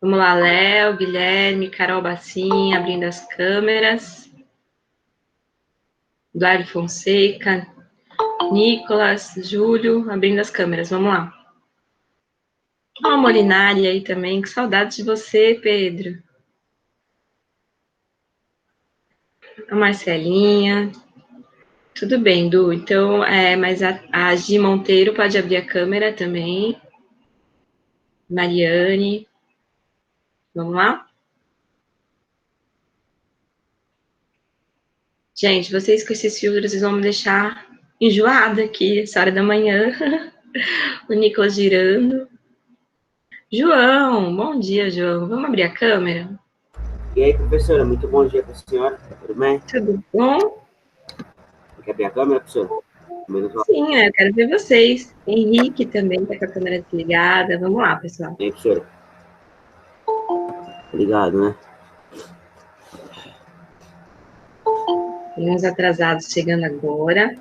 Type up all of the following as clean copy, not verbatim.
Vamos lá, Léo, Guilherme, Carol Bassin, abrindo as câmeras. Eduardo Fonseca, Nicolas, Júlio, abrindo as câmeras. Vamos lá. Ó, a Molinari aí também, que saudade de você, Pedro. A Marcelinha. Tudo bem, Du. Então, mas a Gi Monteiro pode abrir a câmera também. Mariane. Vamos lá? Gente, vocês com esses filtros, vocês vão me deixar enjoada aqui, essa hora da manhã. O Nicolas girando. João, bom dia, João. Vamos abrir a câmera? E aí, professora, muito bom dia para a senhora. Tudo bem? Tudo bom? Quer abrir a câmera, professora? Sim, eu quero ver vocês. Henrique também está com a câmera desligada. Vamos lá, pessoal. E aí, professora? Obrigado, né? Tem uns atrasados chegando agora.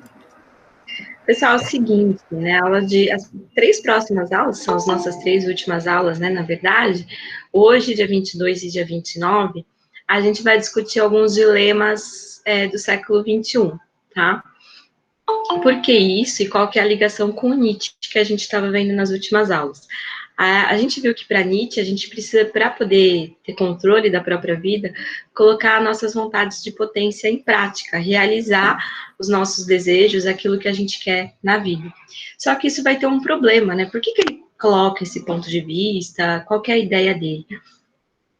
Pessoal, é o seguinte, né? As 3 próximas aulas, são as nossas 3 últimas aulas, né? Na verdade, hoje, dia 22 e dia 29, a gente vai discutir alguns dilemas do século XXI, tá? Por que isso e qual que é a ligação com o Nietzsche que a gente estava vendo nas últimas aulas? A gente viu que para Nietzsche a gente precisa, para poder ter controle da própria vida, colocar nossas vontades de potência em prática, realizar os nossos desejos, aquilo que a gente quer na vida. Só que isso vai ter um problema, né? Por que ele coloca esse ponto de vista? Qual que é a ideia dele?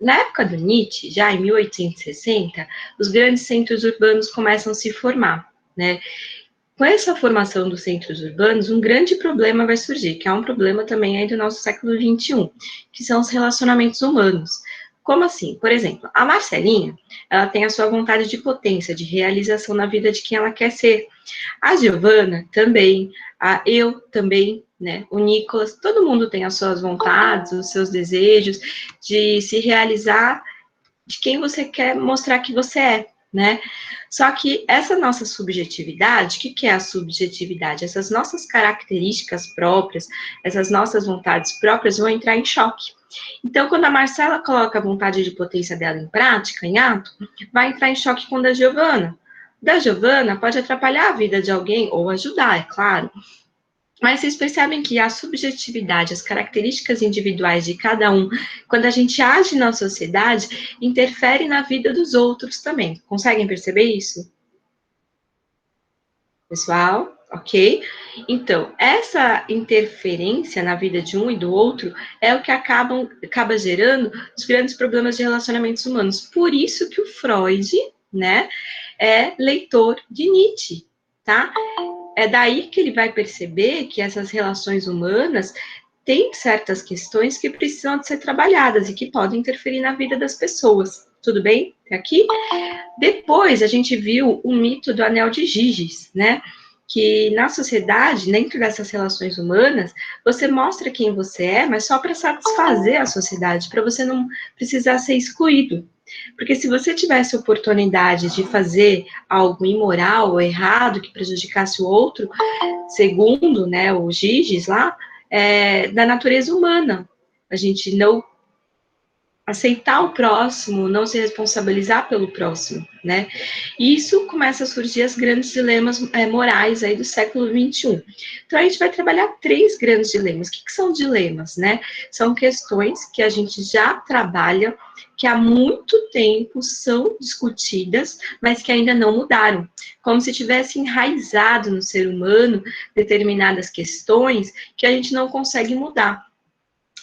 Na época do Nietzsche, já em 1860, os grandes centros urbanos começam a se formar, né? Com essa formação dos centros urbanos, um grande problema vai surgir, que é um problema também aí do nosso século XXI, que são os relacionamentos humanos. Como assim? Por exemplo, a Marcelinha, ela tem a sua vontade de potência, de realização na vida de quem ela quer ser. A Giovana também, eu também, né? O Nicolas, todo mundo tem as suas vontades, os seus desejos de se realizar de quem você quer mostrar que você é, né? Só que essa nossa subjetividade, o que é a subjetividade? Essas nossas características próprias, essas nossas vontades próprias vão entrar em choque. Então, quando a Marcela coloca a vontade de potência dela em prática, em ato, vai entrar em choque com a da Giovana. Da Giovana pode atrapalhar a vida de alguém ou ajudar, é claro. Mas vocês percebem que a subjetividade, as características individuais de cada um, quando a gente age na sociedade, interfere na vida dos outros também. Conseguem perceber isso? Pessoal, ok? Então, essa interferência na vida de um e do outro é o que acaba gerando os grandes problemas de relacionamentos humanos. Por isso que o Freud, né, é leitor de Nietzsche, tá? É daí que ele vai perceber que essas relações humanas têm certas questões que precisam de ser trabalhadas e que podem interferir na vida das pessoas. Tudo bem? Aqui? Depois a gente viu o mito do anel de Giges, né? Que na sociedade, dentro dessas relações humanas, você mostra quem você é, mas só para satisfazer a sociedade, para você não precisar ser excluído. Porque se você tivesse oportunidade de fazer algo imoral ou errado que prejudicasse o outro, segundo, né, o Giges lá, da natureza humana. A gente não aceitar o próximo, não se responsabilizar pelo próximo, né? E isso começa a surgir os grandes dilemas morais aí do século XXI. Então, a gente vai trabalhar 3 grandes dilemas. O que são dilemas, né? São questões que a gente já trabalha, que há muito tempo são discutidas, mas que ainda não mudaram. Como se tivesse enraizado no ser humano determinadas questões que a gente não consegue mudar.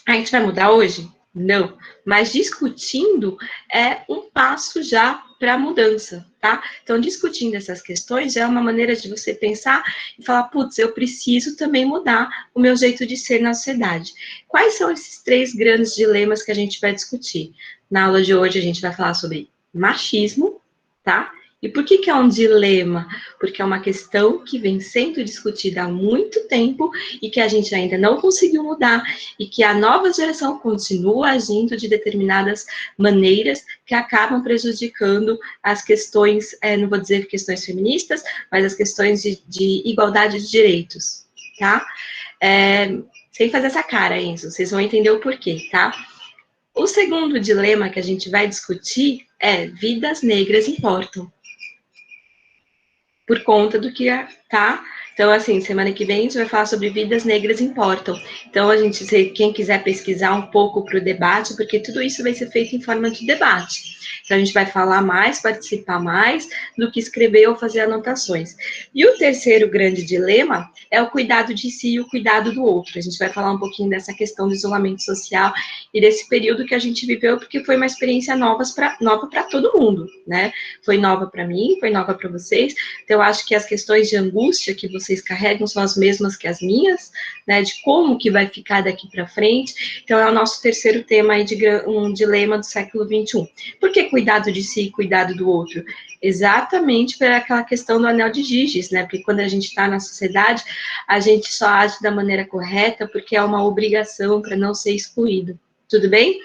A gente vai mudar hoje? Não, mas discutindo é um passo já para a mudança, tá? Então, discutindo essas questões já é uma maneira de você pensar e falar, putz, eu preciso também mudar o meu jeito de ser na sociedade. Quais são esses 3 grandes dilemas que a gente vai discutir? Na aula de hoje, a gente vai falar sobre machismo, tá? E por que é um dilema? Porque é uma questão que vem sendo discutida há muito tempo e que a gente ainda não conseguiu mudar e que a nova geração continua agindo de determinadas maneiras que acabam prejudicando as questões, não vou dizer questões feministas, mas as questões de igualdade de direitos, tá? Sem fazer essa cara, Enzo, vocês vão entender o porquê, tá? O segundo dilema que a gente vai discutir é vidas negras importam. Por conta do que tá. Então, assim, semana que vem a gente vai falar sobre vidas negras importam. Então, quem quiser pesquisar um pouco para o debate, porque tudo isso vai ser feito em forma de debate. Então, a gente vai falar mais, participar mais, do que escrever ou fazer anotações. E o terceiro grande dilema é o cuidado de si e o cuidado do outro. A gente vai falar um pouquinho dessa questão do isolamento social e desse período que a gente viveu, porque foi uma experiência nova para todo mundo, né? Foi nova para mim, foi nova para vocês. Então, eu acho que as questões de angústia que vocês carregam são as mesmas que as minhas, né, de como que vai ficar daqui para frente. Então, é o nosso terceiro tema aí de um dilema do século XXI. Por que cuidado de si e cuidado do outro? Exatamente por aquela questão do anel de Giges, né, porque quando a gente está na sociedade, a gente só age da maneira correta porque é uma obrigação para não ser excluído. Tudo bem?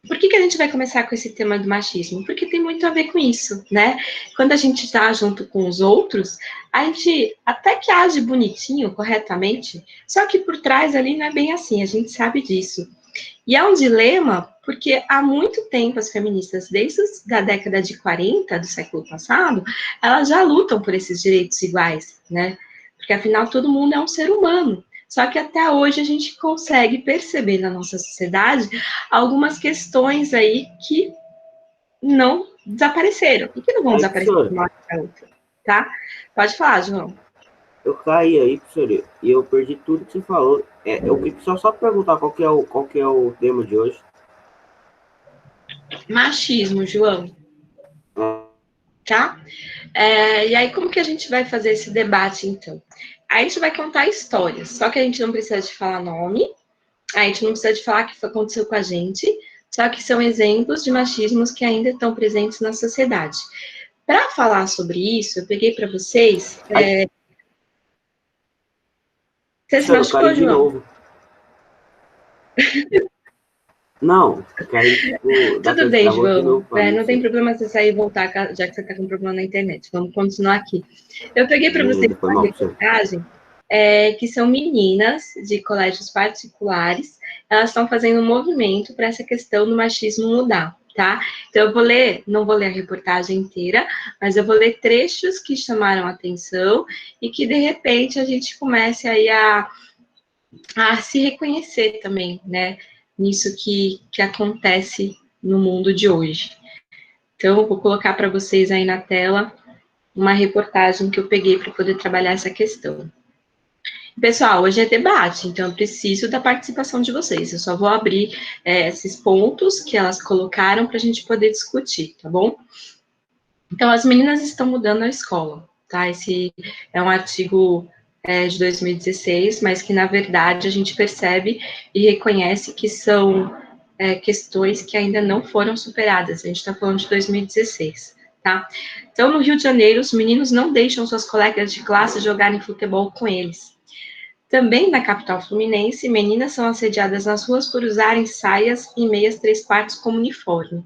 Por que a gente vai começar com esse tema do machismo? Porque tem muito a ver com isso, né? Quando a gente está junto com os outros, a gente até que age bonitinho, corretamente, só que por trás ali não é bem assim, a gente sabe disso. E é um dilema, porque há muito tempo as feministas, desde a década de 40 do século passado, elas já lutam por esses direitos iguais, né? Porque afinal todo mundo é um ser humano. Só que até hoje a gente consegue perceber na nossa sociedade algumas questões aí que não desapareceram e que não vão Aí, desaparecer de professora, uma hora para outra, tá? Pode falar, João. eu caí aí, professora, e eu perdi tudo que você falou. Eu queria só perguntar qual que é o tema de hoje. Machismo, João, Ah, tá? E aí, como que a gente vai fazer esse debate, então? A gente vai contar histórias, só que a gente não precisa de falar nome, a gente não precisa de falar o que aconteceu com a gente, só que são exemplos de machismos que ainda estão presentes na sociedade. Para falar sobre isso, eu peguei para vocês. aí, Você se professora, eu caí machucou, de João? novo. Não, eu caí, tipo, Tudo daquele bem, travou de João. novo para mim, Não tem professora. problema você sair e voltar, já que você está com problema na internet. Vamos continuar aqui. Eu peguei para vocês Beleza, foi uma mal, professora. reportagem que são meninas de colégios particulares. Elas estão fazendo um movimento para essa questão do machismo mudar, tá? Então, eu vou ler, não vou ler a reportagem inteira, mas eu vou ler trechos que chamaram a atenção e que, de repente, a gente comece aí a se reconhecer também, né? Nisso que acontece no mundo de hoje. Então, eu vou colocar para vocês aí na tela uma reportagem que eu peguei para poder trabalhar essa questão. Pessoal, hoje é debate, então eu preciso da participação de vocês. Eu só vou abrir esses pontos que elas colocaram para a gente poder discutir, tá bom? Então, as meninas estão mudando a escola, tá? Esse é um artigo de 2016, mas que, na verdade, a gente percebe e reconhece que são questões que ainda não foram superadas. A gente está falando de 2016, tá? Então, no Rio de Janeiro, os meninos não deixam suas colegas de classe jogarem futebol com eles. Também na capital fluminense, meninas são assediadas nas ruas por usarem saias e meias 3/4 como uniforme.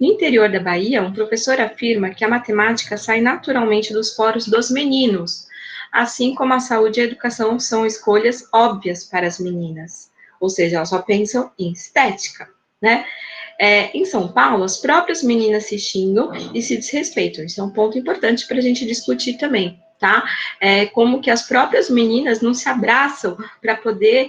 No interior da Bahia, um professor afirma que a matemática sai naturalmente dos poros dos meninos, assim como a saúde e a educação são escolhas óbvias para as meninas. Ou seja, elas só pensam em estética, né? Em São Paulo, as próprias meninas se xingam e se desrespeitam. Isso é um ponto importante para a gente discutir também, tá? Como que as próprias meninas não se abraçam para poder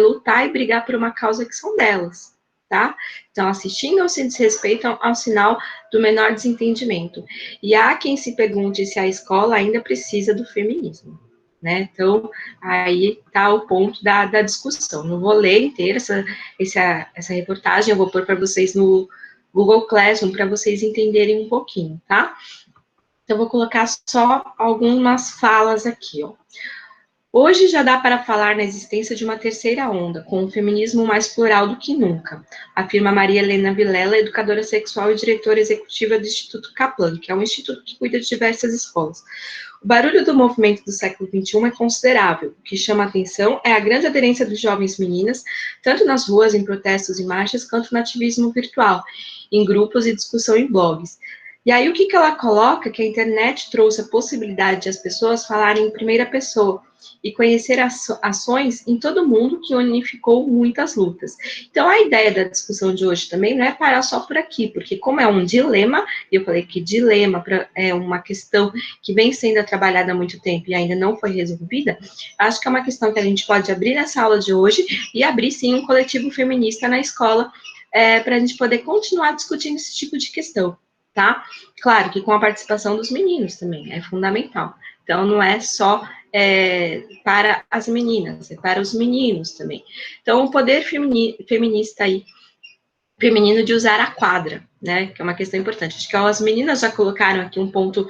lutar e brigar por uma causa que são delas, tá? Então, elas se xingam, se desrespeitam ao sinal do menor desentendimento. E há quem se pergunte se a escola ainda precisa do feminismo, né? Então, aí está o ponto da discussão. Não vou ler inteira essa reportagem, eu vou pôr para vocês no Google Classroom para vocês entenderem um pouquinho, tá? Então, vou colocar só algumas falas aqui, ó. Hoje já dá para falar na existência de uma terceira onda, com um feminismo mais plural do que nunca, afirma Maria Helena Vilela, educadora sexual e diretora executiva do Instituto Kaplan, que é um instituto que cuida de diversas escolas. O barulho do movimento do século XXI é considerável. O que chama a atenção é a grande aderência dos jovens meninas, tanto nas ruas, em protestos e marchas, quanto no ativismo virtual, em grupos e discussão em blogs. E aí, o que ela coloca? Que a internet trouxe a possibilidade de as pessoas falarem em primeira pessoa, e conhecer ações em todo mundo que unificou muitas lutas. Então, a ideia da discussão de hoje também não é parar só por aqui, porque como é um dilema, e eu falei que dilema é uma questão que vem sendo trabalhada há muito tempo e ainda não foi resolvida, acho que é uma questão que a gente pode abrir essa aula de hoje e abrir, sim, um coletivo feminista na escola, para a gente poder continuar discutindo esse tipo de questão, tá? Claro que com a participação dos meninos também, é fundamental. Então, não é só para as meninas, é para os meninos também. Então, o poder feminista aí, feminino de usar a quadra, né, que é uma questão importante. Acho que as meninas já colocaram aqui um ponto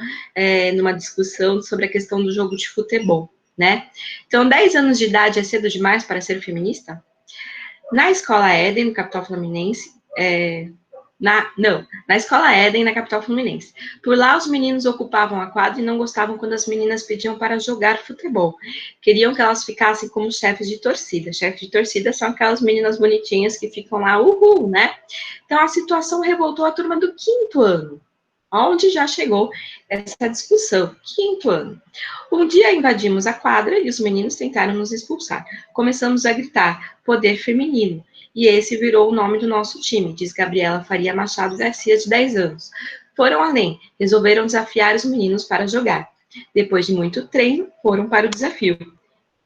numa discussão sobre a questão do jogo de futebol, né? Então, 10 anos de idade é cedo demais para ser feminista? Na Escola Éden, no capital fluminense, na Escola Éden, na capital fluminense. Por lá, os meninos ocupavam a quadra e não gostavam quando as meninas pediam para jogar futebol. Queriam que elas ficassem como chefes de torcida. Chefes de torcida são aquelas meninas bonitinhas que ficam lá, uhul, né? Então, a situação revoltou a turma do 5º ano, onde já chegou essa discussão. 5º ano. Um dia invadimos a quadra e os meninos tentaram nos expulsar. Começamos a gritar, poder feminino. E esse virou o nome do nosso time, diz Gabriela Faria Machado Garcia, de 10 anos. Foram além, resolveram desafiar os meninos para jogar. Depois de muito treino, foram para o desafio.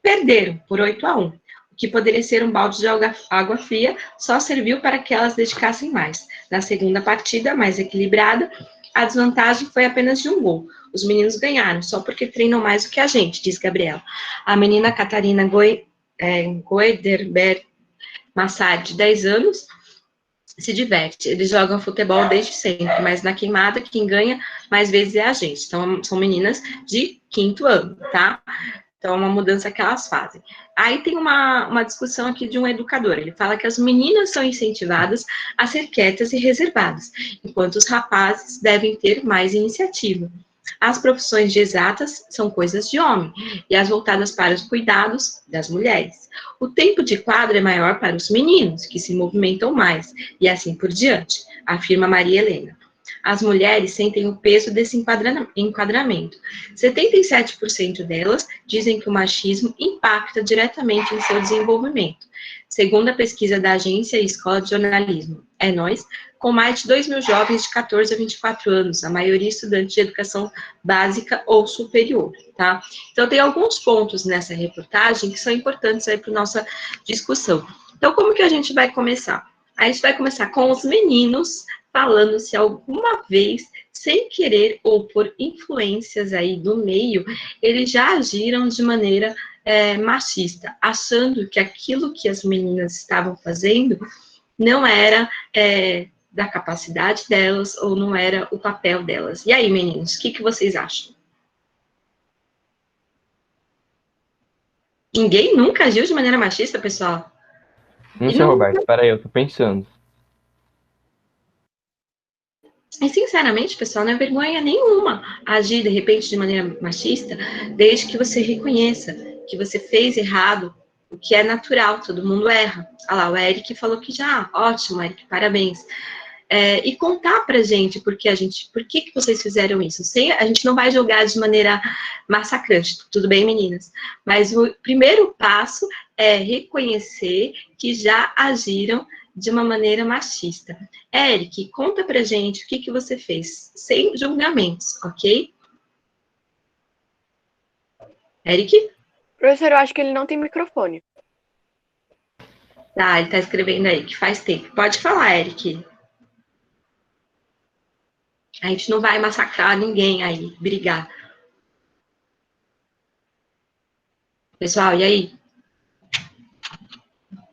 Perderam por 8-1. O que poderia ser um balde de água fria só serviu para que elas dedicassem mais. Na segunda partida, mais equilibrada, a desvantagem foi apenas de um gol. Os meninos ganharam, só porque treinam mais do que a gente, diz Gabriela. A menina Catarina Goederberg Massad, de 10 anos, se diverte. Eles jogam futebol desde sempre, mas na queimada, quem ganha mais vezes é a gente. Então, são meninas de 5º ano, tá? Então, é uma mudança que elas fazem. Aí tem uma discussão aqui de um educador. Ele fala que as meninas são incentivadas a ser quietas e reservadas, enquanto os rapazes devem ter mais iniciativa. As profissões de exatas são coisas de homem, e as voltadas para os cuidados, das mulheres. O tempo de quadra é maior para os meninos, que se movimentam mais, e assim por diante, afirma Maria Helena. As mulheres sentem o peso desse enquadramento. 77% delas dizem que o machismo impacta diretamente em seu desenvolvimento. Segundo a pesquisa da Agência e Escola de Jornalismo, É Nós, com mais de 2 mil jovens de 14 a 24 anos, a maioria estudantes de educação básica ou superior, tá? Então, tem alguns pontos nessa reportagem que são importantes aí para nossa discussão. Então, como que a gente vai começar? A gente vai começar com os meninos falando se alguma vez, sem querer ou por influências aí do meio, eles já agiram de maneira machista, achando que aquilo que as meninas estavam fazendo não era da capacidade delas ou não era o papel delas. E aí, meninos, o que vocês acham? Ninguém nunca agiu de maneira machista, pessoal? Não sei, Roberto, espera aí, eu tô pensando. E, sinceramente, pessoal, não é vergonha nenhuma agir, de repente, de maneira machista, desde que você reconheça que você fez errado, o que é natural, todo mundo erra. Olha lá, o Eric falou que já, ótimo, Eric, parabéns. E contar pra gente por que vocês fizeram isso. A gente não vai julgar de maneira massacrante, tudo bem, meninas? Mas o primeiro passo é reconhecer que já agiram de uma maneira machista. Eric, conta pra gente o que você fez, sem julgamentos, ok? Eric? Professor, eu acho que ele não tem microfone. Tá, ele tá escrevendo aí, que faz tempo. Pode falar, Eric. A gente não vai massacrar ninguém aí, brigar. Pessoal, e aí?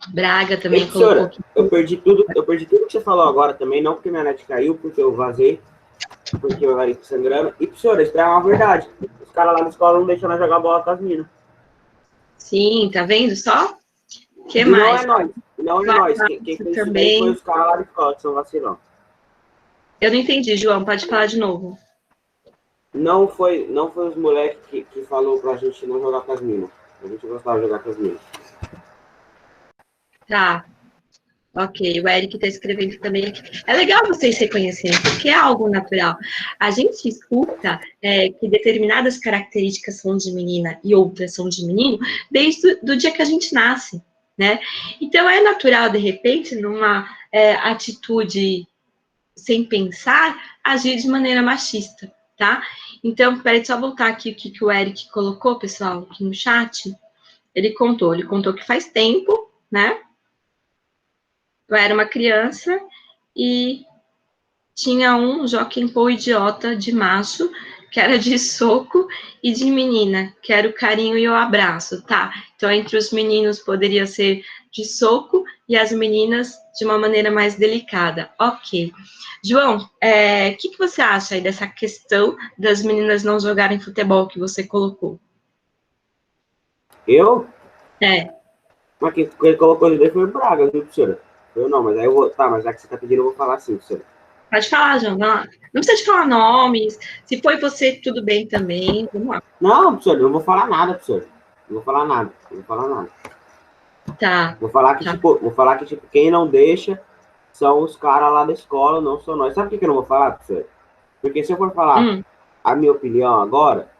Braga também professora, colocou... eu perdi tudo que você falou agora também, não porque minha net caiu, porque eu vazei, porque eu nariz sangrando. E, professora, isso é uma verdade. Os caras lá na escola não deixam nós jogar bola com as minas. Sim, tá vendo só? O que E mais? não é nós. Quem fez isso daí foi os caras lá da escola, que são vacilão. Eu não entendi, João, pode falar de novo. Não foi os moleques que falou pra gente não jogar com as minas. A gente gostava de jogar com as minas. Tá. Ok, o Eric está escrevendo também aqui. É legal vocês se reconhecerem, porque é algo natural. A gente escuta que determinadas características são de menina e outras são de menino desde do dia que a gente nasce, né? Então, é natural, de repente, numa atitude sem pensar, agir de maneira machista, tá? Então, peraí, só voltar aqui o que o Eric colocou, pessoal, aqui no chat. Ele contou que faz tempo, né? Eu era uma criança e tinha um Joaquim Pô idiota de macho, que era de soco, e de menina, que era o carinho e o abraço, tá? Então, entre os meninos poderia ser de soco e as meninas de uma maneira mais delicada. Ok. João, o que você acha aí dessa questão das meninas não jogarem futebol que você colocou? Eu? É. Mas quem colocou isso daí foi o Braga, viu, professora? Eu não, mas aí eu vou. Tá, mas já que você tá pedindo, eu vou falar assim, professora. Pode falar, João. Não precisa de falar nomes. Se foi você, tudo bem também. Vamos lá. Não, professora, eu não vou falar nada, professora. Não vou falar nada. Não vou falar nada. Tá. Vou falar que, tipo, quem não deixa são os caras lá da escola, não são nós. Sabe por que eu não vou falar, professora? Porque se eu for falar a minha opinião agora,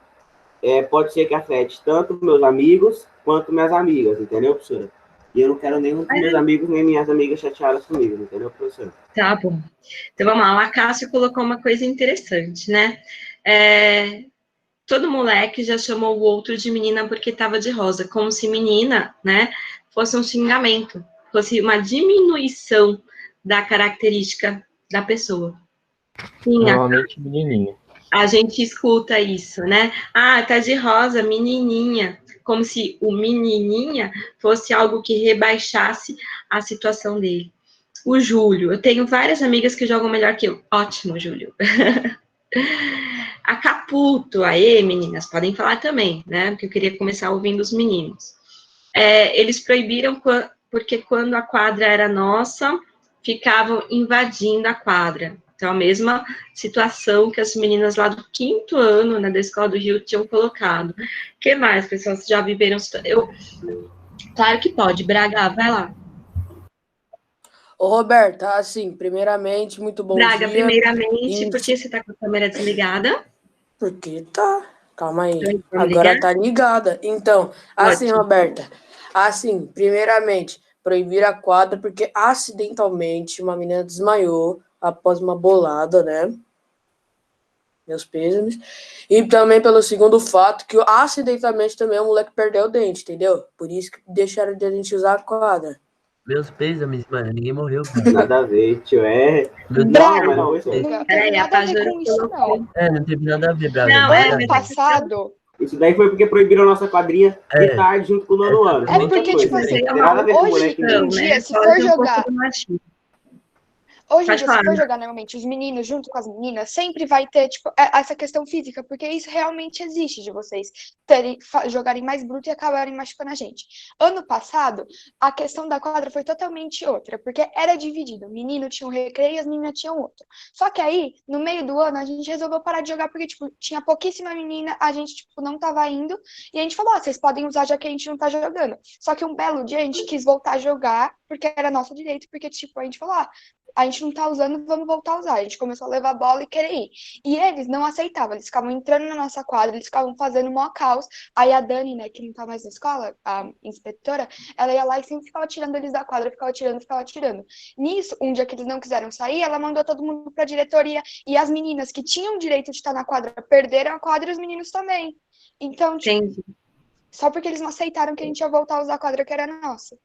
pode ser que afete tanto meus amigos quanto minhas amigas, entendeu, professora? E eu não quero nenhum dos meus amigos nem minhas amigas chateadas comigo, entendeu, professora? Tá bom. Então vamos lá. A Cássia colocou uma coisa interessante, né? Todo moleque já chamou o outro de menina porque estava de rosa, como se menina, né, fosse um xingamento, fosse uma diminuição da característica da pessoa. Sim, Normalmente menininha. a gente escuta isso, né? Ah, tá de rosa, menininha. Como se o menininha fosse algo que rebaixasse a situação dele. O Júlio, eu tenho várias amigas que jogam melhor que eu. Ótimo, Júlio. A Caputo, aê, meninas, podem falar também, né? Porque eu queria começar ouvindo os meninos. Eles proibiram porque quando a quadra era nossa, ficavam invadindo a quadra. Então, a mesma situação que as meninas lá do 5º ano, né, da Escola do Rio, tinham colocado. O que mais, pessoal? Vocês já viveram? Claro que pode. Braga, vai lá. Ô, Roberta, assim, primeiramente, muito bom Braga, dia. primeiramente, por que você tá com a câmera desligada? Porque tá, calma aí, Vamos agora ligar? tá ligada. Então, assim, Ótimo. Roberta, assim, primeiramente, proibir a quadra porque acidentalmente uma menina desmaiou após uma bolada, né? Meus pêsames. E também pelo segundo fato que acidentalmente também o moleque perdeu o dente, entendeu? Por isso que deixaram de a gente usar a quadra. Meus pêsames, mano. Ninguém morreu. Nada a ver, tio. Braga, Mas não, isso aí. não teve nada a ver com isso, não. Não teve nada a ver, Braga. Não, Ano passado, Isso daí foi porque proibiram a nossa quadrinha de tarde junto com o nono ano. é porque, tipo assim, Não tem nada a ver com o hoje moleque. em Não. dia, se for jogar, hoje em dia, se for jogar normalmente os meninos junto com as meninas, sempre vai ter, tipo, essa questão física, porque isso realmente existe de vocês jogarem mais bruto e acabarem machucando a gente. Ano passado, a questão da quadra foi totalmente outra, porque era dividido. O menino tinha um recreio e as meninas tinham outro. Só que aí, no meio do ano, a gente resolveu parar de jogar, porque, tipo, tinha pouquíssima menina, a gente, tipo, não tava indo, e a gente falou, vocês podem usar já que a gente não tá jogando. Só que um belo dia a gente quis voltar a jogar, porque era nosso direito, porque, tipo, a gente falou, a gente não tá usando, vamos voltar a usar. A gente começou a levar a bola e querer ir. E eles não aceitavam, eles ficavam entrando na nossa quadra, eles ficavam fazendo o maior caos. Aí a Dani, né, que não tá mais na escola, a inspetora, ela ia lá e sempre ficava tirando eles da quadra, ficava tirando. Nisso, um dia que eles não quiseram sair, ela mandou todo mundo pra diretoria, e as meninas que tinham o direito de estar na quadra perderam a quadra e os meninos também. Então, tipo, só porque eles não aceitaram que a gente ia voltar a usar a quadra que era nossa.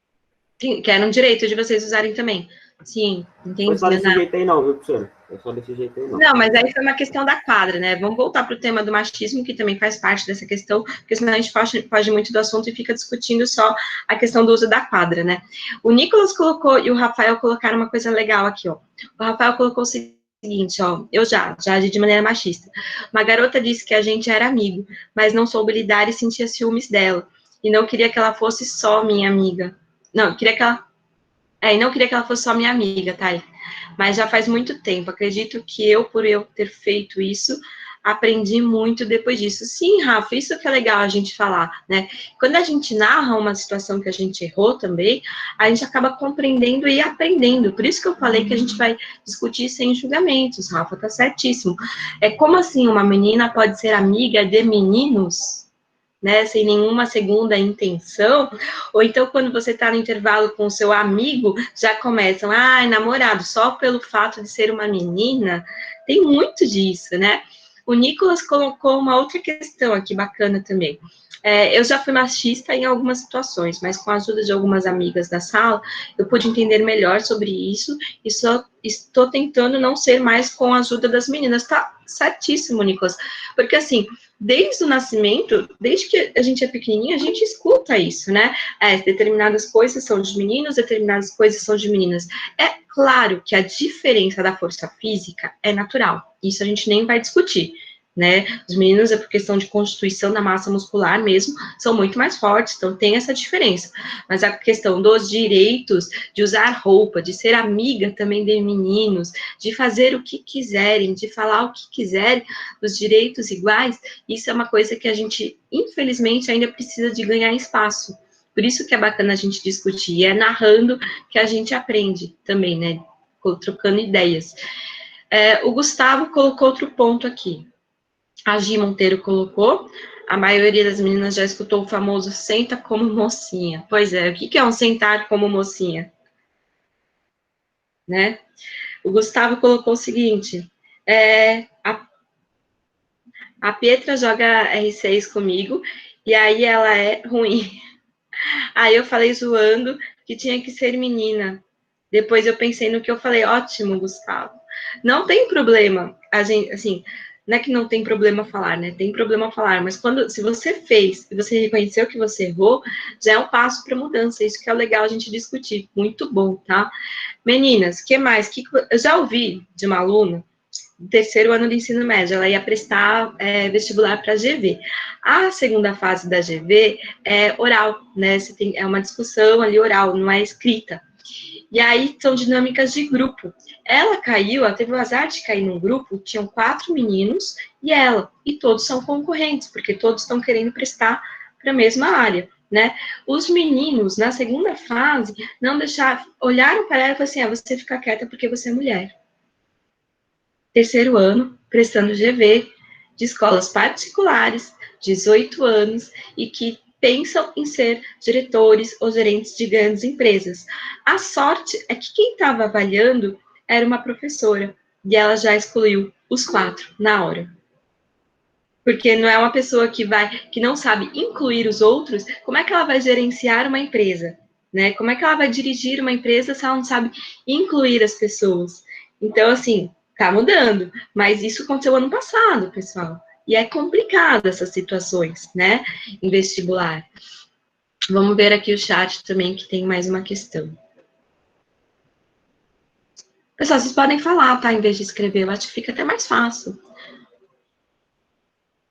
Que era um direito de vocês usarem também. Sim, entendi. Foi só desse jeito aí não, viu, professor? Foi só desse jeito aí não. Não, mas aí foi uma questão da quadra, né? Vamos voltar para o tema do machismo, que também faz parte dessa questão, porque senão a gente foge muito do assunto e fica discutindo só a questão do uso da quadra, né? O Nicolas colocou e o Rafael colocaram uma coisa legal aqui, ó. O Rafael colocou o seguinte, ó, eu já agi de maneira machista. Uma garota disse que a gente era amigo, mas não soube lidar e sentia ciúmes dela. E não queria que ela fosse só minha amiga. Não, queria que ela... e não queria que ela fosse só minha amiga, tá? Mas já faz muito tempo. Acredito que por eu ter feito isso, aprendi muito depois disso. Sim, Rafa, isso que é legal a gente falar, né? Quando a gente narra uma situação que a gente errou também, a gente acaba compreendendo e aprendendo. Por isso que eu falei que a gente vai discutir sem julgamentos, Rafa, tá certíssimo. É como assim uma menina pode ser amiga de meninos, né, sem nenhuma segunda intenção, ou então quando você está no intervalo com o seu amigo, já começam, namorado, só pelo fato de ser uma menina, tem muito disso, né? O Nicolas colocou uma outra questão aqui bacana também. Eu já fui machista em algumas situações, mas com a ajuda de algumas amigas da sala, eu pude entender melhor sobre isso e só estou tentando não ser mais com a ajuda das meninas. Tá certíssimo, Nicolas. Porque, assim, desde o nascimento, desde que a gente é pequenininha, a gente escuta isso, né? Determinadas coisas são de meninos, determinadas coisas são de meninas. É claro que a diferença da força física é natural. Isso a gente nem vai discutir, né? Os meninos, é por questão de constituição da massa muscular mesmo, são muito mais fortes, então tem essa diferença. Mas a questão dos direitos, de usar roupa, de ser amiga também de meninos, de fazer o que quiserem, de falar o que quiserem, os direitos iguais, isso é uma coisa que a gente, infelizmente, ainda precisa de ganhar espaço. Por isso que é bacana a gente discutir, e é narrando que a gente aprende também, né? Trocando ideias. O Gustavo colocou outro ponto aqui. A Gi Monteiro colocou, a maioria das meninas já escutou o famoso senta como mocinha. Pois é, o que é um sentar como mocinha? Né? O Gustavo colocou o seguinte, a Pietra joga R6 comigo, e aí ela é ruim. Aí eu falei zoando que tinha que ser menina. Depois eu pensei no que eu falei, ótimo, Gustavo. Não tem problema, a gente, assim, não é que não tem problema falar, né? Tem problema falar, mas se você fez e você reconheceu que você errou, já é um passo para mudança. Isso que é legal a gente discutir. Muito bom, tá? Meninas, que mais? Eu já ouvi de uma aluna do terceiro ano do ensino médio, ela ia prestar vestibular para a GV. A segunda fase da GV é oral, né? É uma discussão ali oral, não é escrita. E aí são dinâmicas de grupo. Ela teve o azar de cair num grupo, tinham 4 meninos e ela, e todos são concorrentes, porque todos estão querendo prestar para a mesma área, né? Os meninos, na segunda fase, não deixaram, olharam para ela e falaram assim, você fica quieta porque você é mulher. Terceiro ano, prestando GV, de escolas particulares, 18 anos, e que pensam em ser diretores ou gerentes de grandes empresas. A sorte é que quem estava avaliando era uma professora, e ela já excluiu os 4 na hora. Porque não é uma pessoa que não sabe incluir os outros, como é que ela vai gerenciar uma empresa? Né? Como é que ela vai dirigir uma empresa se ela não sabe incluir as pessoas? Então, assim, tá mudando, mas isso aconteceu ano passado, pessoal. E é complicado essas situações, né, em vestibular. Vamos ver aqui o chat também, que tem mais uma questão. Pessoal, vocês podem falar, tá, em vez de escrever, eu acho que fica até mais fácil.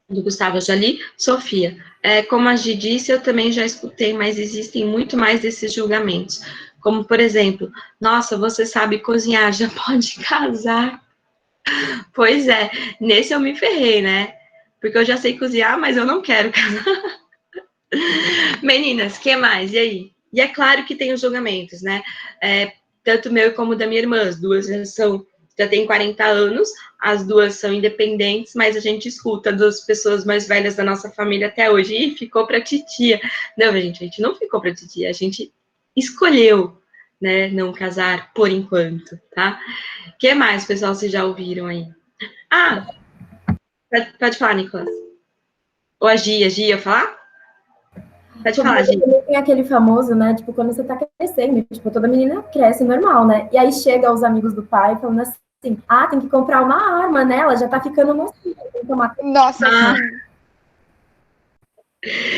Do Gustavo, já li. Sofia, como a Gi disse, eu também já escutei, mas existem muito mais desses julgamentos. Como, por exemplo, nossa, você sabe cozinhar, já pode casar. Pois é, nesse eu me ferrei, né? Porque eu já sei cozinhar, mas eu não quero casar. Meninas, que mais? E aí? E é claro que tem os julgamentos, né? Tanto meu como da minha irmã, as duas já têm 40 anos, as duas são independentes, mas a gente escuta das pessoas mais velhas da nossa família até hoje. Ih, ficou pra titia. Não, a gente não ficou pra titia, a gente escolheu, né, não casar por enquanto, tá? O que mais, pessoal, vocês já ouviram aí? Pode falar, Nicolas. Ou a Gia ia falar? Pode falar, Gia. Tem aquele famoso, né, tipo, quando você tá crescendo, tipo, toda menina cresce normal, né? E aí chega os amigos do pai falando assim, tem que comprar uma arma, né? Ela já tá ficando mocinha, tem que tomar... Nossa,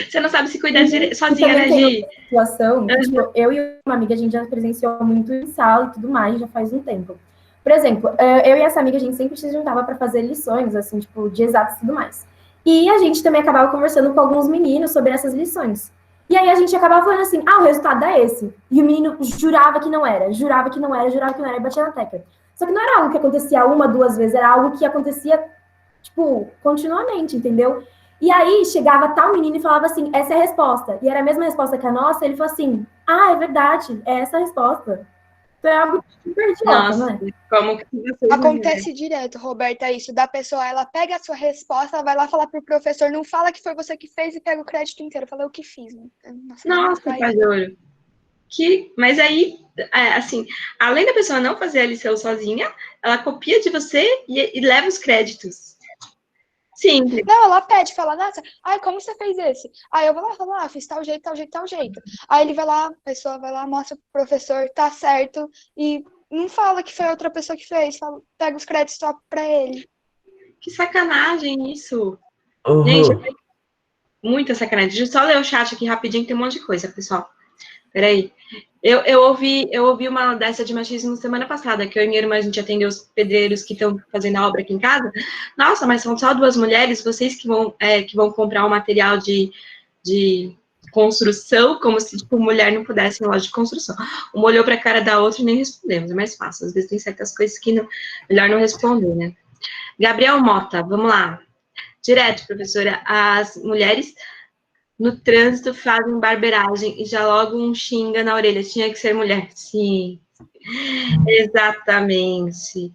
Você não sabe se cuidar sozinha, né, Gi? Situação, tipo, eu e uma amiga, a gente já presenciou muito em sala e tudo mais, já faz um tempo. Por exemplo, eu e essa amiga, a gente sempre se juntava para fazer lições, assim, tipo, de exatas e tudo mais. E a gente também acabava conversando com alguns meninos sobre essas lições. E aí a gente acabava falando assim, o resultado é esse. E o menino jurava que não era, e batia na tecla. Só que não era algo que acontecia 1, 2 vezes, era algo que acontecia, tipo, continuamente, entendeu? E aí chegava tal menino e falava assim, essa é a resposta. E era a mesma resposta que a nossa, ele falou assim, é verdade, é essa a resposta. Então é algo super idiota, Nossa, não é? como que vocês não Acontece direto, Roberta, isso, da pessoa, ela pega a sua resposta, ela vai lá falar pro professor, não fala que foi você que fez e pega o crédito inteiro. Fala, eu que fiz. Nossa, Nossa, pai de ouro. Mas aí, assim, além da pessoa não fazer a lição sozinha, ela copia de você e leva os créditos. Sim. Não, ela pede, fala, nossa, ai, como você fez esse? Aí eu vou lá, falo, fiz tal jeito, tal jeito, tal jeito. Aí ele vai lá, a pessoa vai lá, mostra pro professor, tá certo, e não fala que foi outra pessoa que fez, fala, pega os créditos só pra ele. Que sacanagem isso. Ô, Gente, Rô, muita sacanagem. Deixa eu só ler o chat aqui rapidinho, tem um monte de coisa, pessoal. Peraí. Eu ouvi uma dessa de machismo semana passada, que eu e minha irmã, a gente atendeu os pedreiros que estão fazendo a obra aqui em casa. Nossa, mas são só 2 mulheres, vocês que vão comprar um material de construção, como se, tipo, mulher não pudesse ir em loja de construção. Uma olhou para a cara da outra e nem respondemos, é mais fácil. Às vezes tem certas coisas que melhor não responder, né? Gabriel Mota, vamos lá. Direto, professora, as mulheres no trânsito fazem barbeiragem e já logo um xinga na orelha. Tinha que ser mulher. Sim, exatamente.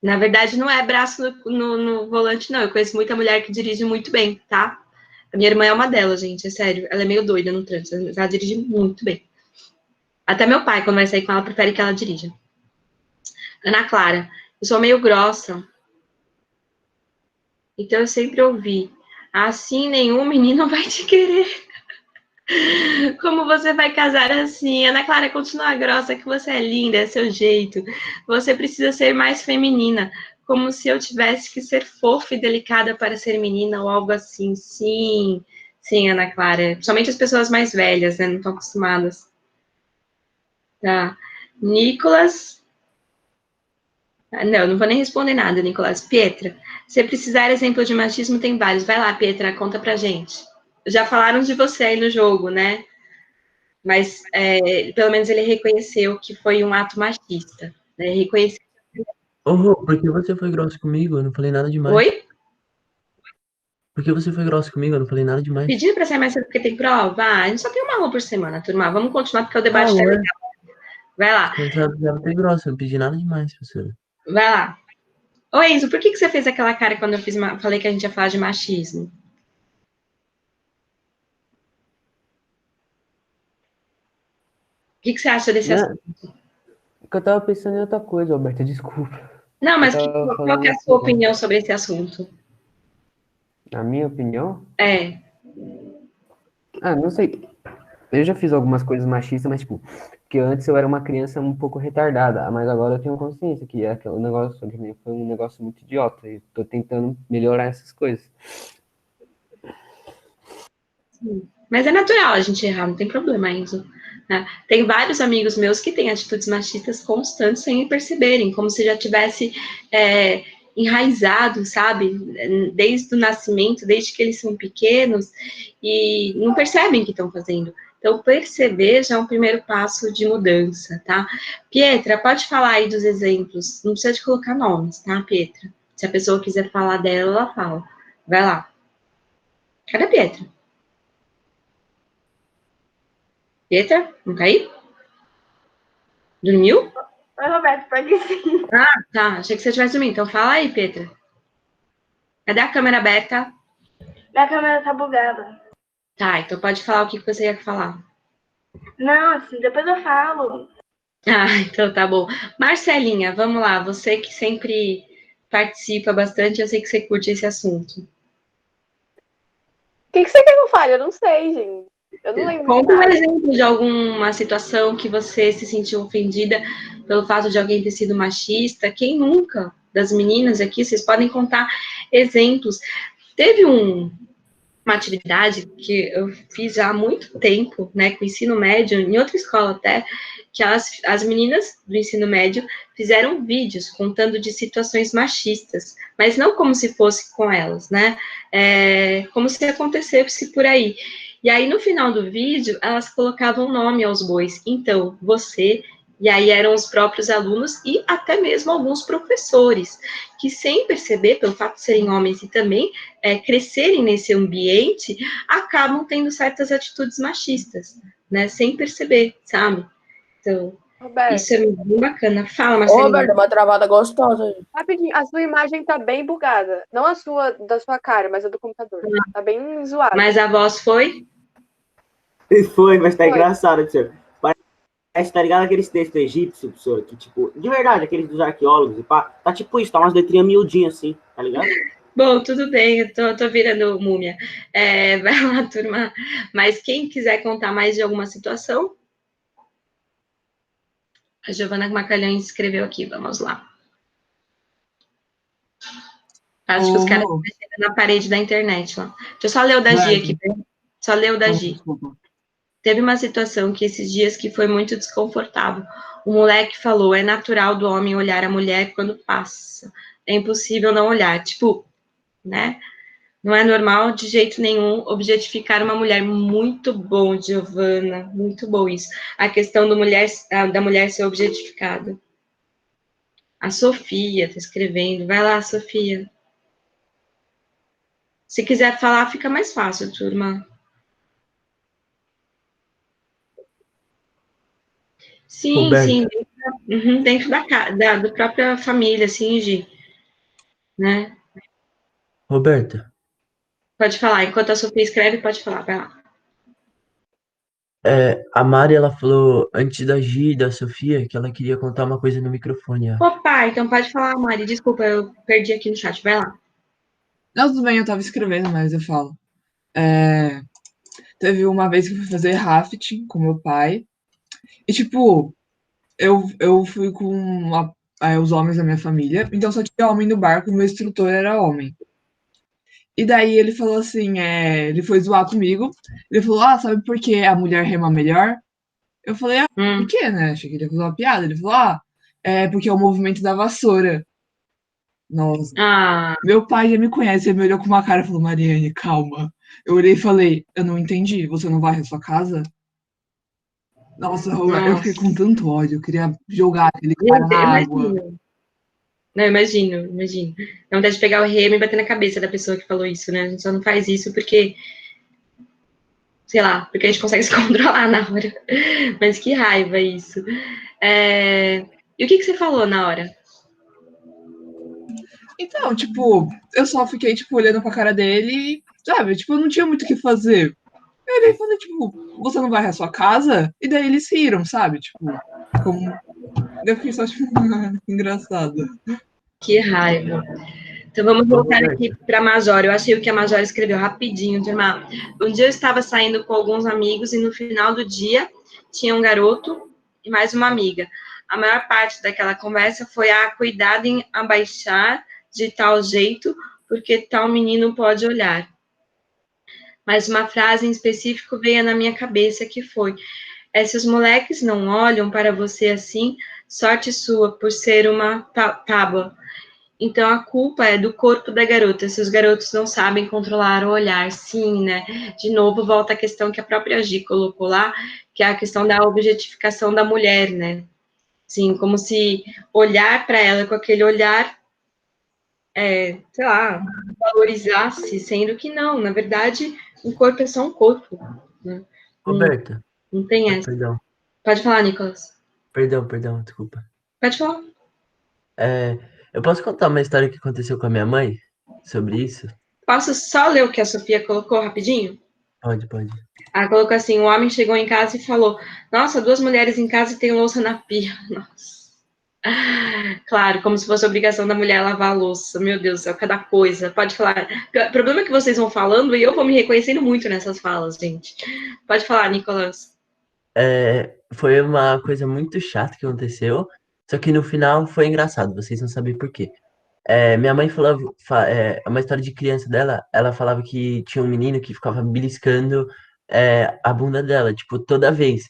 Na verdade, não é braço no volante, não. Eu conheço muita mulher que dirige muito bem, tá? A minha irmã é uma delas, gente, é sério. Ela é meio doida no trânsito, ela dirige muito bem. Até meu pai, quando vai sair com ela, prefere que ela dirija. Ana Clara, eu sou meio grossa, então eu sempre ouvi, assim nenhum menino vai te querer. Como você vai casar assim? Ana Clara, continua grossa, que você é linda, é seu jeito. Você precisa ser mais feminina, como se eu tivesse que ser fofa e delicada para ser menina ou algo assim. Sim, sim, Ana Clara. Somente as pessoas mais velhas, né? Não estão acostumadas. Tá. Nicolas. Não vou nem responder nada, Nicolas. Pietra, se precisar exemplo de machismo, tem vários. Vai lá, Pietra, conta pra gente. Já falaram de você aí no jogo, né? Mas pelo menos ele reconheceu que foi um ato machista. Né? Reconheceu. ô, Rô, por que você foi grosso comigo? Eu não falei nada demais. Oi? Por que você foi grosso comigo? Eu não falei nada demais. Pediram para sair mais cedo porque tem prova? A gente só tem uma aula por semana, turma. Vamos continuar porque o debate tá ué. legal. Vai lá. Você não precisava ter grosso, eu não pedi nada demais, professora. Vai lá. Ô, Enzo, por que você fez aquela cara quando eu falei que a gente ia falar de machismo? O que você acha desse assunto? Porque eu tava pensando em outra coisa, Alberta, desculpa. Não, mas tava qual que é a falando sua assim, opinião sobre esse assunto? A minha opinião? Não sei. Eu já fiz algumas coisas machistas, mas, tipo, porque antes eu era uma criança um pouco retardada, mas agora eu tenho consciência que é aquele negócio, foi um negócio muito idiota, e tô tentando melhorar essas coisas. Sim. Mas é natural a gente errar, não tem problema, Enzo. Né? Tem vários amigos meus que têm atitudes machistas constantes sem perceberem, como se já tivesse enraizado, sabe? Desde o nascimento, desde que eles são pequenos, e não percebem que estão fazendo. Então, perceber já é um primeiro passo de mudança, tá? Pietra, pode falar aí dos exemplos. Não precisa de colocar nomes, tá, Pietra? Se a pessoa quiser falar dela, ela fala. Vai lá. Cadê a Pietra? Pietra, não tá aí? Dormiu? Oi, Roberto, pode sim. Ah, tá. Achei que você tivesse dormido. Então fala aí, Pietra. Cadê a câmera aberta? Minha câmera tá bugada. Tá, então pode falar o que você ia falar. Não, assim, depois eu falo. Ah, então tá bom. Marcelinha, vamos lá. Você que sempre participa bastante, eu sei que você curte esse assunto. O que você quer que eu fale? Eu não sei, gente. Eu não lembro. Conta um exemplo de alguma situação que você se sentiu ofendida pelo fato de alguém ter sido machista. Quem nunca? Das meninas aqui, vocês podem contar exemplos. Teve uma atividade que eu fiz já há muito tempo, né, com o ensino médio, em outra escola até, que as meninas do ensino médio fizeram vídeos contando de situações machistas, mas não como se fosse com elas, né, como se acontecesse por aí. E aí, no final do vídeo, elas colocavam nome aos bois. Então, você E aí eram os próprios alunos e até mesmo alguns professores, que sem perceber, pelo fato de serem homens e também crescerem nesse ambiente, acabam tendo certas atitudes machistas, né? Sem perceber, sabe? Então, Roberto. isso é bem bacana. Fala, Ô, Marcelinho. Roberto, uma travada gostosa aí. Rapidinho, a sua imagem tá bem bugada. Não a sua, da sua cara, mas a do computador. Tá bem zoada. Mas a voz foi? Foi, mas tá Foi. engraçado, professor. Parece, tá ligado aqueles textos egípcios, professor? Que, tipo, de verdade, aqueles dos arqueólogos e pá, tá tipo isso, tá umas letrinhas miudinhas assim, tá ligado? Bom, tudo bem, eu tô virando múmia. Vai lá, turma. Mas quem quiser contar mais de alguma situação? A Giovana Macalhães escreveu aqui, vamos lá. Acho que os caras estão mexendo na parede da internet lá. Deixa eu só ler o da Gi aqui. Só ler o da Gi. Teve uma situação que esses dias que foi muito desconfortável. O moleque falou, é natural do homem olhar a mulher quando passa. É impossível não olhar. Tipo, né? Não é normal de jeito nenhum objetificar uma mulher. Muito bom, Giovana. Muito bom isso. A questão da mulher ser objetificada. A Sofia está escrevendo. Vai lá, Sofia. Se quiser falar, fica mais fácil, turma. Sim, Roberto. sim. Dentro da própria família, sim, Gi. Né? Roberta, Pode falar. Enquanto a Sofia escreve, pode falar. Vai lá. a Mari, ela falou antes da Gi e da Sofia que ela queria contar uma coisa no microfone. Ó. Opa, então pode falar, Mari. Desculpa, eu perdi aqui no chat. Vai lá. Não, tudo bem, eu tava escrevendo, mas eu falo. Teve uma vez que eu fui fazer rafting com meu pai. E, tipo, eu fui com os homens da minha família. Então só tinha homem no barco e meu instrutor era homem. E daí ele falou assim, ele foi zoar comigo. Ele falou, sabe por que a mulher rema melhor? Eu falei, por quê, né? Achei que ele ia fazer uma piada. Ele falou, é porque é o movimento da vassoura. Nossa. Meu pai já me conhece, ele me olhou com uma cara e falou, Mariane, calma. Eu olhei e falei, eu não entendi, você não varre a sua casa? Nossa, eu fiquei com tanto ódio, eu queria jogar aquele cara na água. Não, imagino. Dá vontade de pegar o remo e bater na cabeça da pessoa que falou isso, né? A gente só não faz isso porque, sei lá, porque a gente consegue se controlar na hora. Mas que raiva isso. E o que você falou na hora? Então, tipo, eu só fiquei, tipo, olhando pra cara dele e, sabe, tipo, eu não tinha muito o que fazer. Eu olhei e falei, tipo, você não vai à sua casa? E daí eles riram, sabe? Tipo, como... Eu fiquei só, tipo, engraçado. Que raiva. Então vamos voltar aqui para a Major. Eu achei o que a Major escreveu rapidinho, turma. Um dia eu estava saindo com alguns amigos e no final do dia tinha um garoto e mais uma amiga. A maior parte daquela conversa foi cuidado em abaixar de tal jeito, porque tal menino pode olhar. Mas uma frase em específico veio na minha cabeça que foi: se os moleques não olham para você assim, sorte sua por ser uma tábua. Então, a culpa é do corpo da garota, se os garotos não sabem controlar o olhar, sim, né? De novo, volta a questão que a própria Gi colocou lá, que é a questão da objetificação da mulher, né? Sim, como se olhar para ela com aquele olhar, sei lá, valorizasse, sendo que não, na verdade, o corpo é só um corpo, né? Roberta. Não tem essa. Perdão. Pode falar, Nicolas. Perdão, desculpa. Pode falar. Eu posso contar uma história que aconteceu com a minha mãe sobre isso? Posso só ler o que a Sofia colocou rapidinho? Pode. Ela colocou assim: o homem chegou em casa e falou: nossa, 2 mulheres em casa e tem louça na pia. Nossa. Claro, como se fosse obrigação da mulher lavar a louça. Meu Deus do céu, cada coisa. Pode falar. O problema é que vocês vão falando e eu vou me reconhecendo muito nessas falas, gente. Pode falar, Nicolas. Foi uma coisa muito chata que aconteceu, só que no final foi engraçado, vocês não sabem por quê. Minha mãe falava, uma história de criança dela, ela falava que tinha um menino que ficava beliscando a bunda dela, tipo, toda vez.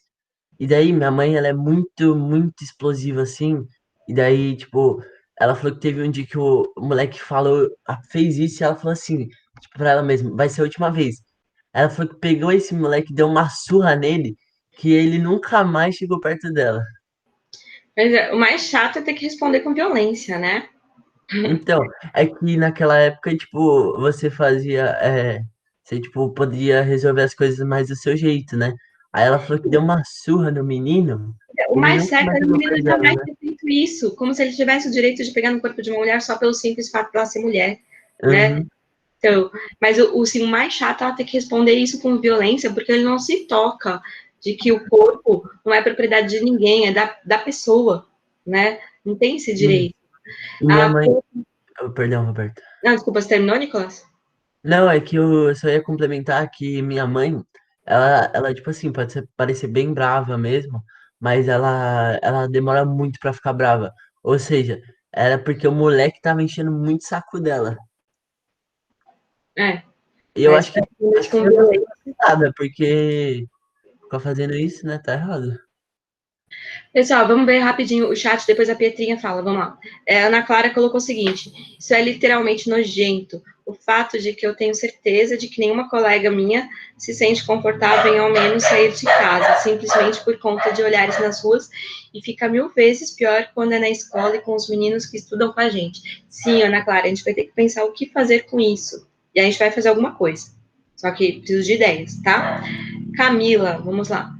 E daí minha mãe, ela é muito, muito explosiva assim, e daí, tipo, ela falou que teve um dia que o moleque falou, fez isso, e ela falou assim, tipo, pra ela mesma, vai ser a última vez. Ela falou que pegou esse moleque, deu uma surra nele, que ele nunca mais chegou perto dela. Mas o mais chato é ter que responder com violência, né? Então, é que naquela época, tipo, você fazia, você, tipo, podia resolver as coisas mais do seu jeito, né? Aí ela falou que deu uma surra no menino, O e ele mais nunca certo mais é o jogou menino mais ela, jamais né? ter feito isso, como se ele tivesse o direito de pegar no corpo de uma mulher só pelo simples fato de ela ser mulher, né? Uhum. Então, mas assim, o mais chato é ela ter que responder isso com violência, porque ele não se toca de que o corpo não é propriedade de ninguém, é da pessoa, né? Não tem esse direito. E minha mãe. Oh, perdão, Roberto. Não, desculpa, você terminou, Nicolas? Não, é que eu só ia complementar que minha mãe, ela tipo assim, parecer bem brava mesmo, mas ela demora muito pra ficar brava. Ou seja, era porque o moleque tava enchendo muito o saco dela. É, E eu mas acho que com eu não violência. fiz nada, porque ficar fazendo isso, né, tá errado. Pessoal, vamos ver rapidinho o chat, depois a Pietrinha fala, vamos lá. A Ana Clara colocou o seguinte, isso é literalmente nojento, o fato de que eu tenho certeza de que nenhuma colega minha se sente confortável em ao menos sair de casa, simplesmente por conta de olhares nas ruas, e fica 1000 vezes pior quando é na escola e com os meninos que estudam com a gente. Sim, Ana Clara, a gente vai ter que pensar o que fazer com isso, e a gente vai fazer alguma coisa, só que preciso de ideias, tá? Camila, vamos lá.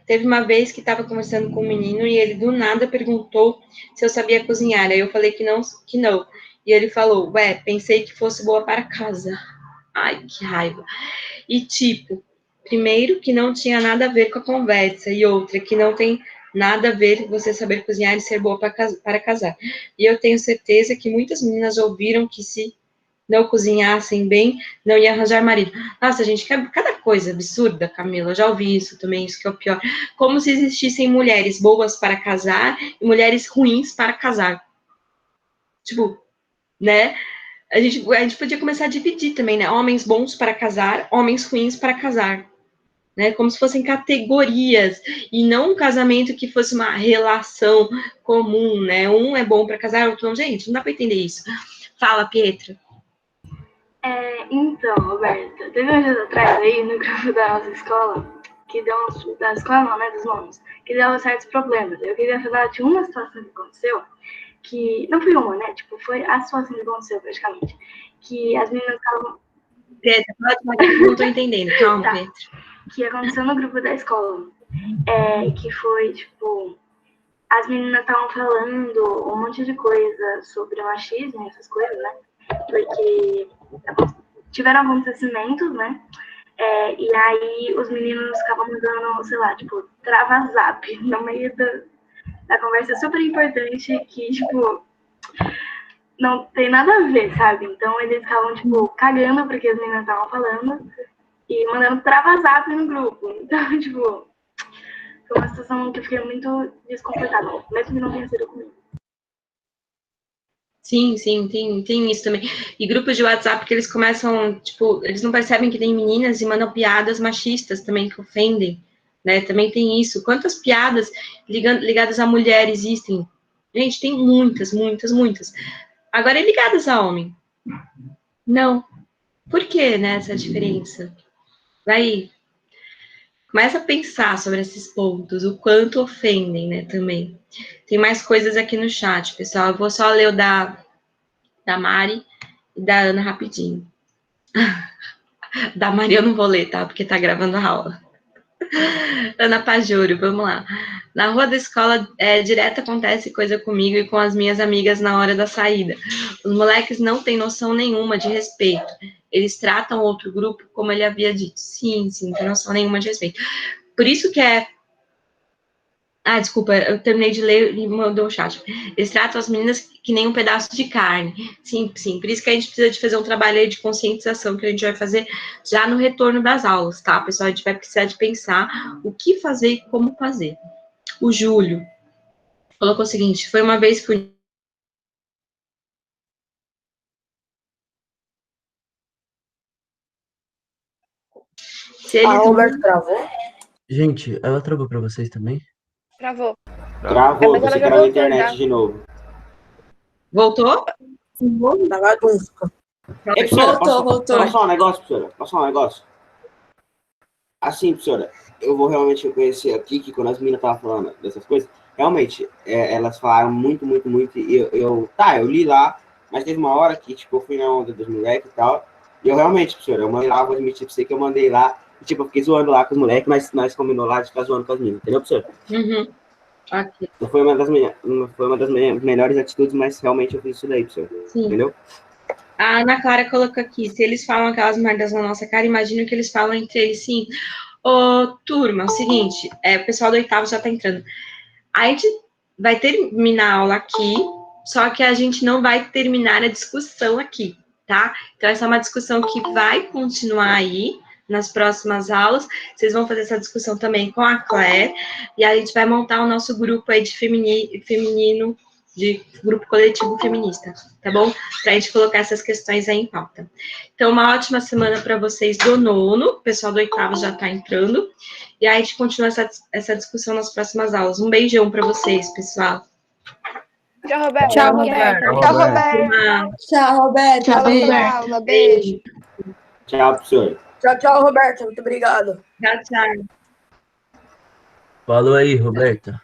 Teve uma vez que estava conversando com um menino e ele do nada perguntou se eu sabia cozinhar. Aí eu falei que não, que não. E ele falou, ué, pensei que fosse boa para casa. Ai, que raiva. E tipo, primeiro que não tinha nada a ver com a conversa, e outra que não tem nada a ver você saber cozinhar e ser boa para casar. E eu tenho certeza que muitas meninas ouviram que se não cozinhassem bem, não ia arranjar marido. Nossa, gente, cada coisa absurda, Camila, eu já ouvi isso também, isso que é o pior. Como se existissem mulheres boas para casar e mulheres ruins para casar. Tipo, né? A gente podia começar a dividir também, né? Homens bons para casar, homens ruins para casar. Né? Como se fossem categorias, e não um casamento que fosse uma relação comum, né? Um é bom para casar, outro não. Gente, não dá para entender isso. Fala, Pietra. Então, Roberta, teve uns dias atrás aí no grupo da nossa escola, que deu uns, da escola não, né, dos nomes, que deu certos problemas. Eu queria falar de uma situação que aconteceu, que não foi uma, né, tipo, foi a situação que aconteceu praticamente, que as meninas estavam... Pietra, não tô entendendo, calma, tá. Pietra. Que aconteceu no grupo da escola, que foi, tipo, as meninas estavam falando um monte de coisa sobre machismo, essas coisas, né, porque tiveram acontecimentos, né? E aí os meninos ficavam mandando, sei lá, tipo, trava-zap no meio da conversa super importante que, tipo, não tem nada a ver, sabe? Então eles ficavam, tipo, cagando porque as meninas estavam falando e mandando trava-zap no grupo. Então, tipo, foi uma situação que eu fiquei muito desconfortável, mesmo que não tenha sido comigo. Sim, tem isso também. E grupos de WhatsApp que eles começam, tipo, eles não percebem que tem meninas e mandam piadas machistas também que ofendem, né? Também tem isso. Quantas piadas ligadas a mulher existem? Gente, tem muitas, muitas, muitas. Agora, e ligadas a homem? Não. Por que, né, essa diferença? Vai, começa a pensar sobre esses pontos, o quanto ofendem, né, também. Tem mais coisas aqui no chat, pessoal. Eu vou só ler o da Mari e da Ana rapidinho. Da Mari eu não vou ler, tá? Porque tá gravando a aula. Ana Pajoro, vamos lá. Na rua da escola, direto acontece coisa comigo e com as minhas amigas na hora da saída. Os moleques não têm noção nenhuma de respeito. Eles tratam outro grupo como ele havia dito. Sim, não tem noção nenhuma de respeito. Por isso que Ah, desculpa, eu terminei de ler e mandou o chat. Eles tratam as meninas que nem um pedaço de carne. Sim, por isso que a gente precisa de fazer um trabalho aí de conscientização que a gente vai fazer já no retorno das aulas, tá, pessoal? A gente vai precisar de pensar o que fazer e como fazer. O Júlio colocou o seguinte, foi uma vez que o A Roberto travou? Gente, ela travou pra vocês também? Travou. Travou, você caiu na internet de novo. Voltou? Da bagunça. Voltou. Voltou. Posso falar um negócio, professora? Posso falar um negócio? Assim, professora, eu vou realmente reconhecer aqui que quando as meninas estavam falando dessas coisas, realmente, elas falaram muito, muito, muito, e eu li lá, mas teve uma hora que, tipo, eu fui na onda dos moleques e tal, e eu realmente, professor, eu mandei lá, vou admitir pra você que eu mandei lá, e, tipo, eu fiquei zoando lá com os moleques, mas nós combinou lá de ficar zoando com as meninas, entendeu, professor? Uhum. Okay. Não foi uma das melhores atitudes, mas realmente eu fiz isso daí, professor. Sim. Entendeu? A Ana Clara colocou aqui, se eles falam aquelas merdas na nossa cara, imagino que eles falam entre eles, sim. Ô, turma, é o seguinte, o pessoal do 8º já tá entrando. A gente vai terminar a aula aqui, só que a gente não vai terminar a discussão aqui, tá? Então, essa é uma discussão que vai continuar aí, nas próximas aulas. Vocês vão fazer essa discussão também com a Claire, e a gente vai montar o nosso grupo aí de feminino, de grupo coletivo feminista, tá bom? Para a gente colocar essas questões aí em pauta. Então, uma ótima semana para vocês do 9º, o pessoal do 8º já está entrando, e aí a gente continua essa discussão nas próximas aulas. Um beijão para vocês, pessoal. Tchau, Roberto. Tchau, Roberto. Tchau, Roberto. Tchau, Roberto. Tchau, Beijo. aula. Beijo. Tchau, professor. Tchau, Roberto. Muito obrigado. Tchau, tchau. Falou aí, Roberta.